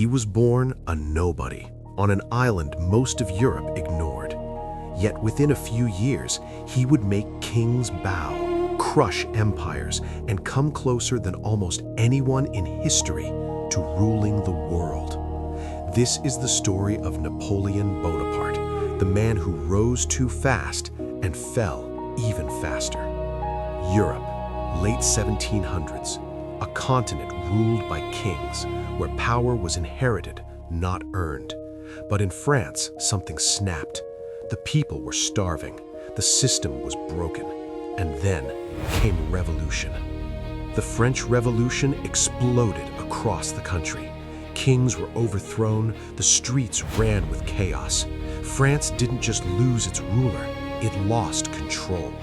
He was born a nobody, on an island most of Europe ignored. Yet within a few years, he would make kings bow, crush empires, and come closer than almost anyone in history to ruling the world. This is the story of Napoleon Bonaparte, the man who rose too fast and fell even faster. Europe, late 1700s, a continent ruled by kings, where power was inherited, not earned. But in France, something snapped. The people were starving, the system was broken, and then came revolution. The French Revolution exploded across the country. Kings were overthrown, the streets ran with chaos. France didn't just lose its ruler, it lost control.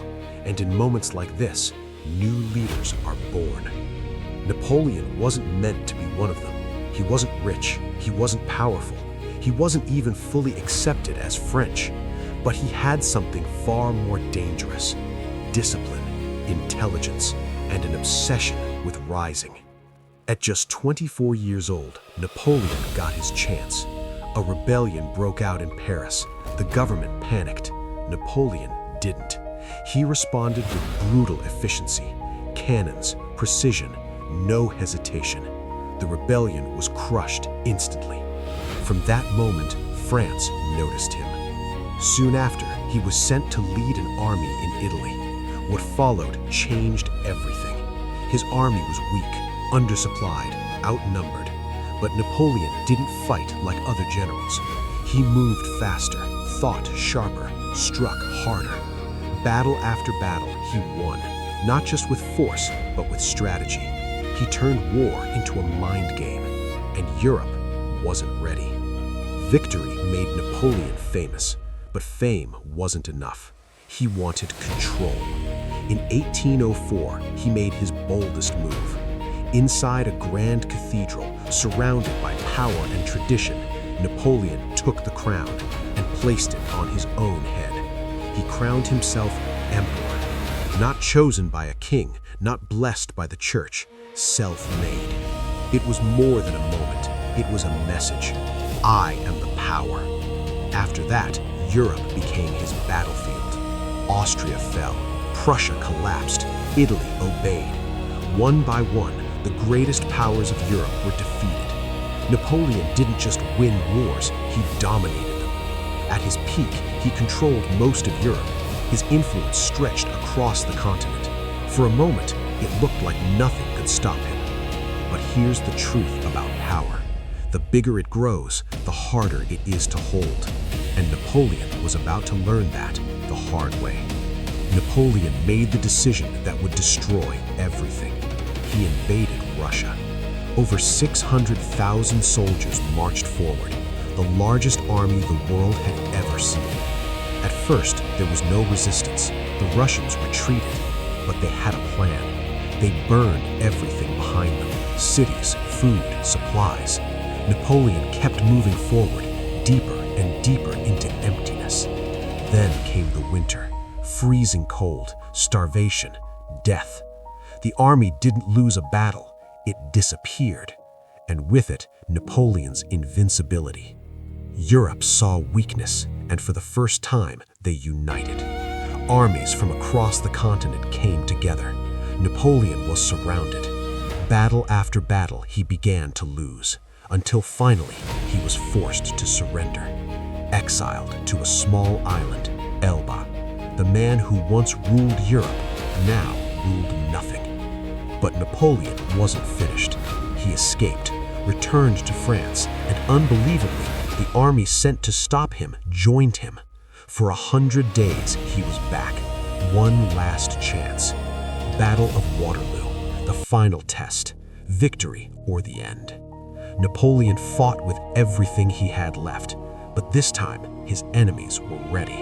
And in moments like this, new leaders are born. Napoleon wasn't meant to be one of them. He wasn't rich, he wasn't powerful, he wasn't even fully accepted as French. But he had something far more dangerous: discipline, intelligence, and an obsession with rising. At just 24 years old, Napoleon got his chance. A rebellion broke out in Paris. The government panicked. Napoleon didn't. He responded with brutal efficiency, cannons, precision, no hesitation. The rebellion was crushed instantly. From that moment, France noticed him. Soon after, he was sent to lead an army in Italy. What followed changed everything. His army was weak, undersupplied, outnumbered. But Napoleon didn't fight like other generals. He moved faster, thought sharper, struck harder. Battle after battle, he won, not just with force, but with strategy. He turned war into a mind game, and Europe wasn't ready. Victory made Napoleon famous, but fame wasn't enough. He wanted control. In 1804, he made his boldest move. Inside a grand cathedral, surrounded by power and tradition, Napoleon took the crown and placed it on his own head. He crowned himself emperor, not chosen by a king, not blessed by the church, self-made. It was more than a moment, it was a message. I am the power. After that, Europe became his battlefield. Austria fell, Prussia collapsed, Italy obeyed. One by one, the greatest powers of Europe were defeated. Napoleon didn't just win wars, he dominated them. At his peak, he controlled most of Europe. His influence stretched across the continent. For a moment, it looked like nothing could stop him. But here's the truth about power. The bigger it grows, the harder it is to hold. And Napoleon was about to learn that the hard way. Napoleon made the decision that would destroy everything. He invaded Russia. Over 600,000 soldiers marched forward, the largest army the world had ever seen. At first, there was no resistance. The Russians retreated, but they had a plan. They burned everything behind them: cities, food, supplies. Napoleon kept moving forward, deeper and deeper into emptiness. Then came the winter, freezing cold, starvation, death. The army didn't lose a battle, it disappeared, and with it, Napoleon's invincibility. Europe saw weakness, and for the first time, they united. Armies from across the continent came together. Napoleon was surrounded. Battle after battle, he began to lose, until finally, he was forced to surrender. Exiled to a small island, Elba, the man who once ruled Europe now ruled nothing. But Napoleon wasn't finished. He escaped, returned to France, and unbelievably, the army sent to stop him joined him. For 100 days, he was back. One last chance. Battle of Waterloo, the final test. Victory or the end. Napoleon fought with everything he had left, but this time, his enemies were ready.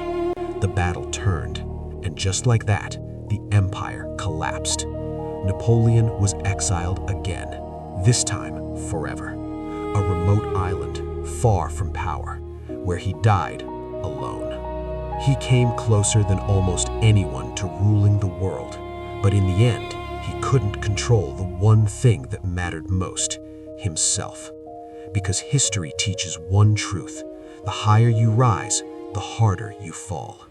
The battle turned, and just like that, the empire collapsed. Napoleon was exiled again, this time forever. A remote island, far from power, where he died alone. He came closer than almost anyone to ruling the world, but in the end, he couldn't control the one thing that mattered most: himself. because history teaches one truth: the higher you rise, the harder you fall.